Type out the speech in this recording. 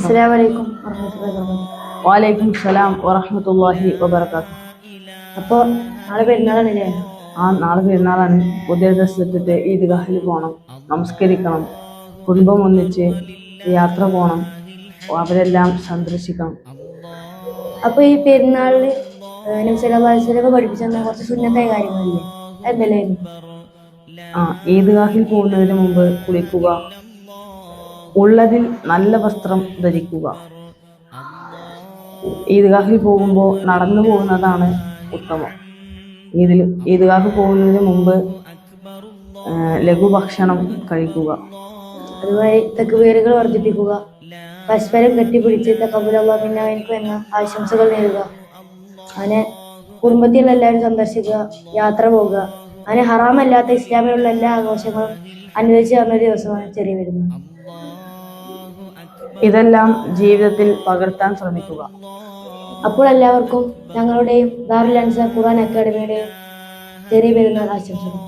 അസ്സലാമു അലൈക്കും വറഹ്മത്തുള്ളാഹി വബറകാതുഹു. വലൈക്കും സലാം വറഹ്മത്തുള്ളാഹി വബറകാതുഹു. അപ്പോൾ നാളെ പെരുന്നാളാണല്ലേ? നാളെ പെരുന്നാളാണ്. പുതിയ ഡ്രസ്സ് ഇട്ടിട്ട് ഈദ്ഗാഹിൽ പോകണം, നമസ്കരിക്കണം, കുടുംബം ഒന്നിച്ച് യാത്ര പോകണം, അവരെല്ലാം സന്ദർശിക്കണം. അപ്പോൾ ഈ പെരുന്നാളിൽ നബി സല്ലല്ലാഹു അലൈഹി വസല്ലം പഠിപ്പിച്ചു തന്ന കുറച്ച് സുന്നത്തായ കാര്യങ്ങളില്ലേ, എന്തെല്ലായിരുന്നു? ഈദ്ഗാഹിൽ പോകുന്നതിന് മുമ്പ് കുളിക്കുക, ഉള്ളതിൽ നല്ല വസ്ത്രം ധരിക്കുക. ഈദ്ഗാഹിൽ പോകുമ്പോൾ നടന്നു പോകുന്നതാണ് ഉത്തമം. ഈദ്ഗാഹിൽ പോകുന്നതിന് മുമ്പ് ലഘുഭക്ഷണം കഴിക്കുക. അതുവഴി തക്ബീറുകൾ വർദ്ധിപ്പിക്കുക, പരസ്പരം കെട്ടിപ്പിടിച്ച് തഖബ്ബലല്ലാഹു മിന്നാ വമിൻകും എന്ന ആശംസകൾ നേരുക, അങ്ങനെ കുടുംബത്തിലുള്ള എല്ലാവരും സന്ദർശിക്കുക, യാത്ര പോകുക. അങ്ങനെ ഹറാമല്ലാത്ത ഇസ്ലാമിലുള്ള എല്ലാ ആഘോഷങ്ങളും അനുവദിച്ചു തന്ന ദിവസമാണ് ചെറിയ പെരുന്നാൾ. ഇതെല്ലാം ജീവിതത്തിൽ പകർത്താൻ ശ്രമിക്കുക. അപ്പോൾ എല്ലാവർക്കും ഞങ്ങളുടെയും ദാറുൽ അൻസാർ ഖുർആൻ അക്കാദമിയുടെയും ചെറിയ പെരുന്നാൾ ആശംസകൾ.